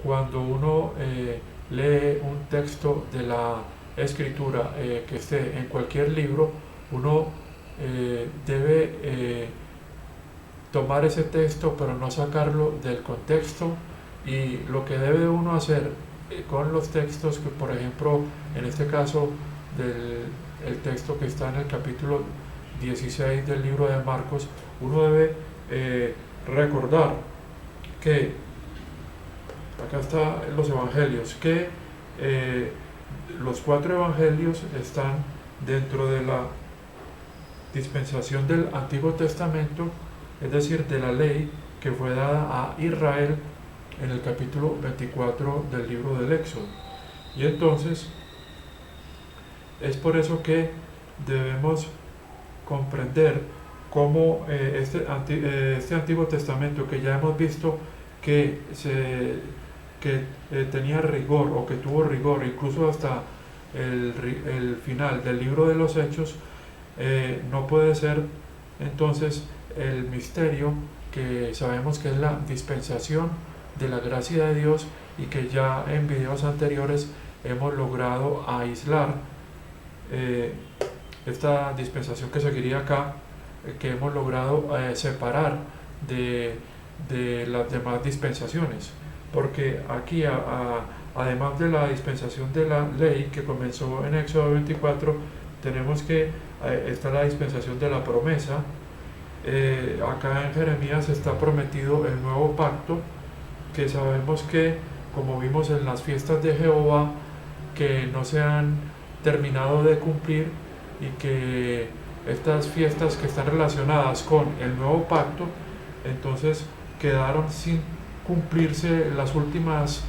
cuando uno lee un texto de la escritura que esté en cualquier libro, uno debe tomar ese texto pero no sacarlo del contexto, y lo que debe uno hacer con los textos, que por ejemplo en este caso el texto que está en el capítulo 16 del libro de Marcos, uno debe recordar que acá están los evangelios, que los 4 evangelios están dentro de la dispensación del Antiguo Testamento, es decir, de la ley que fue dada a Israel en el capítulo 24 del libro del Éxodo. Y entonces es por eso que debemos comprender cómo este Antiguo Testamento, que ya hemos visto que tenía rigor, o que tuvo rigor incluso hasta el final del libro de los Hechos, no puede ser entonces el misterio que sabemos que es la dispensación de la gracia de Dios, y que ya en videos anteriores hemos logrado aislar esta dispensación que seguiría acá, que hemos logrado separar de las demás dispensaciones, porque aquí además de la dispensación de la ley que comenzó en Éxodo 24, tenemos que está la dispensación de la promesa. Acá en Jeremías está prometido el nuevo pacto, que sabemos que, como vimos en las fiestas de Jehová, que no se han terminado de cumplir, y que estas fiestas que están relacionadas con el nuevo pacto, entonces quedaron sin cumplirse las últimas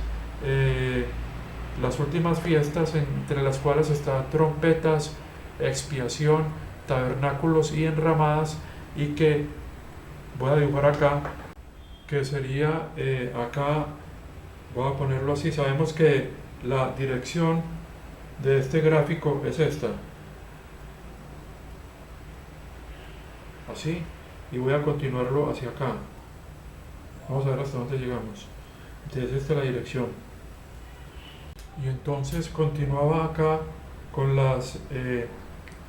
fiestas, entre las cuales están trompetas, expiación, tabernáculos y enramadas, y que voy a dibujar acá, que sería acá, voy a ponerlo así. Sabemos que la dirección de este gráfico es esta, así, y voy a continuarlo hacia acá. Vamos a ver hasta dónde llegamos. Entonces esta es la dirección, y entonces continuaba acá con las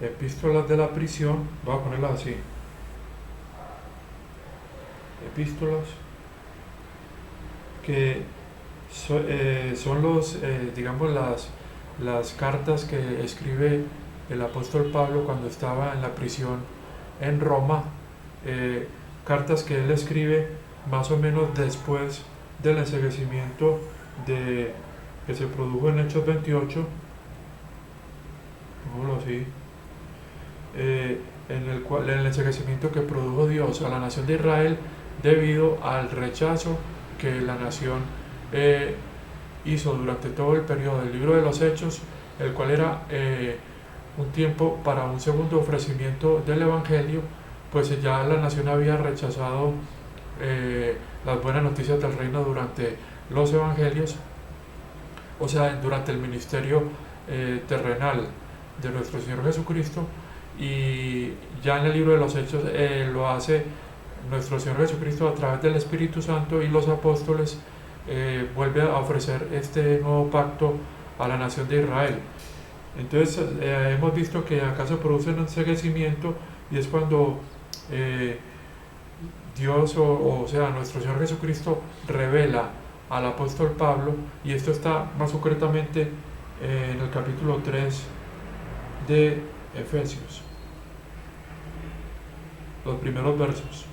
epístolas de la prisión. Voy a ponerlas así, epístolas, que son los digamos las cartas que escribe el apóstol Pablo cuando estaba en la prisión en Roma, cartas que él escribe más o menos después del enceguecimiento que se produjo en Hechos 28, así, en el enceguecimiento que produjo Dios a la nación de Israel debido al rechazo que la nación hizo durante todo el periodo del libro de los Hechos, el cual era un tiempo para un segundo ofrecimiento del Evangelio, pues ya la nación había rechazado las buenas noticias del reino durante los Evangelios, o sea, durante el ministerio terrenal de nuestro Señor Jesucristo. Y ya en el libro de los Hechos lo hace nuestro Señor Jesucristo a través del Espíritu Santo, y los apóstoles vuelve a ofrecer este nuevo pacto a la nación de Israel. Entonces hemos visto que acá se produce un enceguecimiento, y es cuando Dios, o sea, nuestro Señor Jesucristo revela al apóstol Pablo, y esto está más concretamente en el capítulo 3 de Efesios, los primeros versos,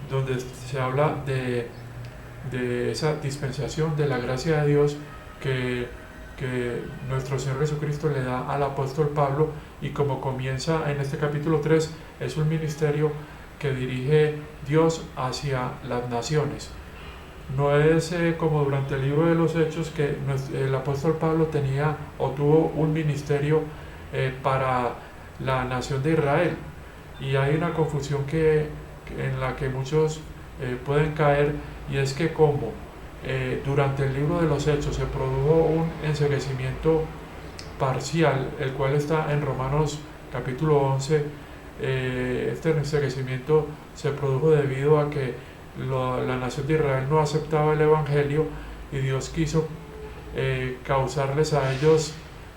donde se habla de esa dispensación de la gracia de Dios que nuestro Señor Jesucristo le da al apóstol Pablo. Y como comienza en este capítulo 3, es un ministerio que dirige Dios hacia las naciones. No es como durante el libro de los Hechos, que el apóstol Pablo tenía o tuvo un ministerio para la nación de Israel, y hay una confusión en la que muchos pueden caer, y es que como durante el libro de los Hechos se produjo un enceguecimiento parcial, el cual está en Romanos capítulo 11, este enseguecimiento se produjo debido a que la nación de Israel no aceptaba el Evangelio y Dios quiso causarles a ellos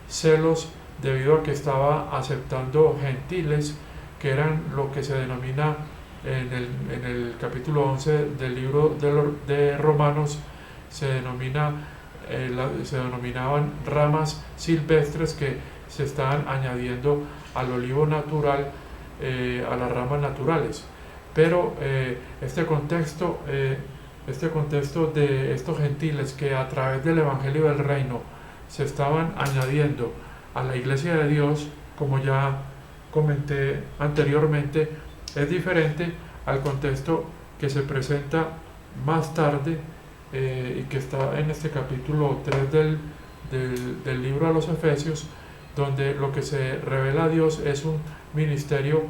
celos debido a que estaba aceptando gentiles, que eran lo que se denomina en el capítulo 11 del libro de Romanos, se denominaban ramas silvestres que se estaban añadiendo al olivo natural, a las ramas naturales. Pero este contexto de estos gentiles que a través del Evangelio del Reino se estaban añadiendo a la Iglesia de Dios, como ya comenté anteriormente, es diferente al contexto que se presenta más tarde y que está en este capítulo 3 del libro a los Efesios, donde lo que se revela a Dios es un ministerio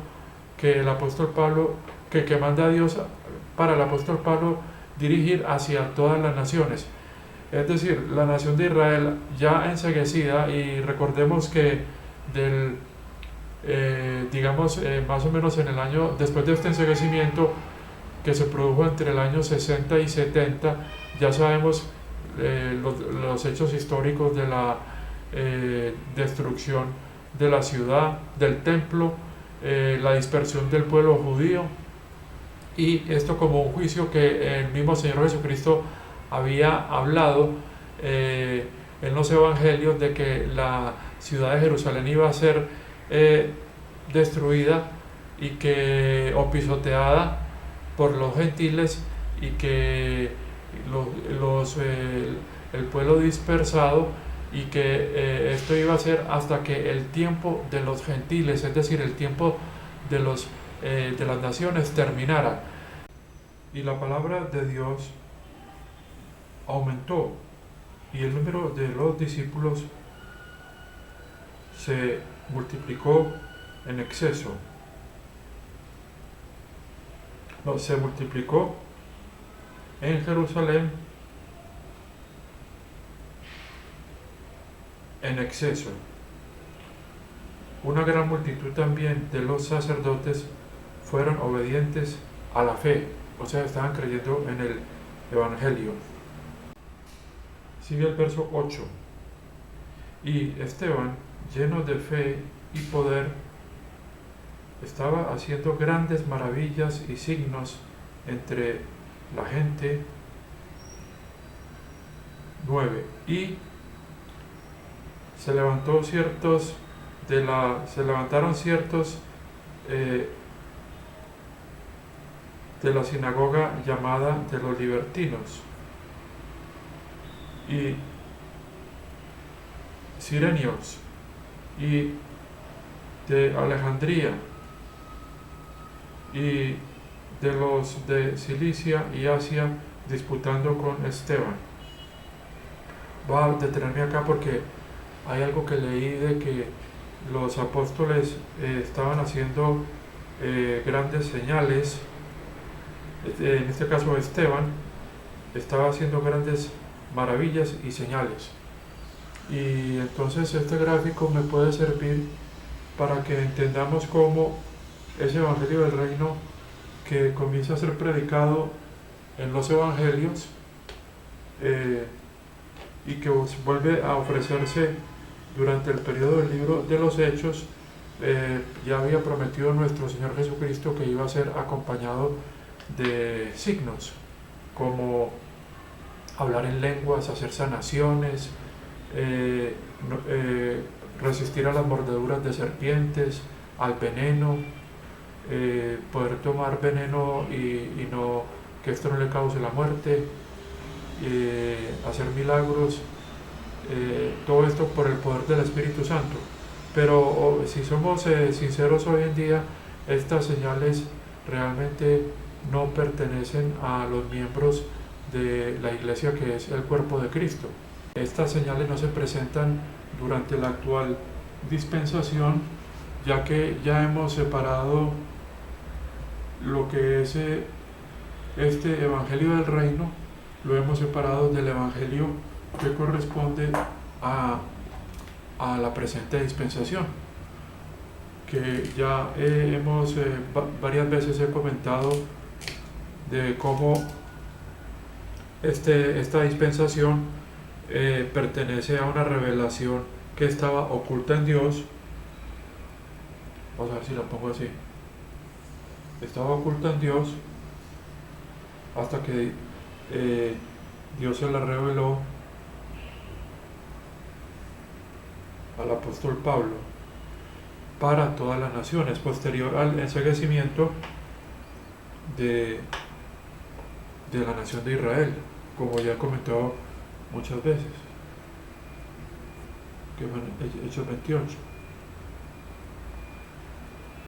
que el apóstol Pablo, que manda a Dios para el apóstol Pablo dirigir hacia todas las naciones. Es decir, la nación de Israel ya enceguecida, y recordemos que más o menos en el año, después de este enceguecimiento que se produjo entre el año 60 y 70, ya sabemos los hechos históricos de la destrucción de la ciudad, del templo, la dispersión del pueblo judío, y esto como un juicio que el mismo Señor Jesucristo había hablado en los evangelios, de que la ciudad de Jerusalén iba a ser destruida o pisoteada por los gentiles, y que el pueblo dispersado, y que esto iba a ser hasta que el tiempo de los gentiles, es decir, el tiempo de las naciones terminara. Y la palabra de Dios aumentó, y el número de los discípulos se multiplicó en exceso. Se multiplicó en Jerusalén en exceso. Una gran multitud también de los sacerdotes fueron obedientes a la fe, o sea, estaban creyendo en el Evangelio. Sigue el verso 8. Y Esteban, lleno de fe y poder, estaba haciendo grandes maravillas y signos entre la gente. 9. Y se levantaron ciertos de la sinagoga llamada de los libertinos y sirenios, y de Alejandría, y de los de Cilicia y Asia, disputando con Esteban. Voy a detenerme acá porque hay algo que leí de que los apóstoles estaban haciendo grandes señales. En este caso Esteban estaba haciendo grandes maravillas y señales. Y entonces este gráfico me puede servir para que entendamos cómo ese Evangelio del Reino, que comienza a ser predicado en los Evangelios y que vuelve a ofrecerse durante el periodo del libro de los Hechos, ya había prometido nuestro Señor Jesucristo que iba a ser acompañado de signos, como hablar en lenguas, hacer sanaciones, resistir a las mordeduras de serpientes, al veneno, poder tomar veneno y no, que esto no le cause la muerte, hacer milagros, todo esto por el poder del Espíritu Santo. Pero si somos sinceros hoy en día, estas señales realmente no pertenecen a los miembros de la iglesia, que es el cuerpo de Cristo. Estas señales no se presentan durante la actual dispensación, ya que ya hemos separado lo que es este Evangelio del Reino, lo hemos separado del Evangelio que corresponde a la presente dispensación, que ya varias veces he comentado de cómo esta dispensación pertenece a una revelación que estaba oculta en Dios. Vamos a ver si la pongo así. Estaba oculta en Dios hasta que Dios se la reveló al apóstol Pablo para todas las naciones, posterior al enceguecimiento de la nación de Israel, como ya he comentado muchas veces, que fue en Hechos 28.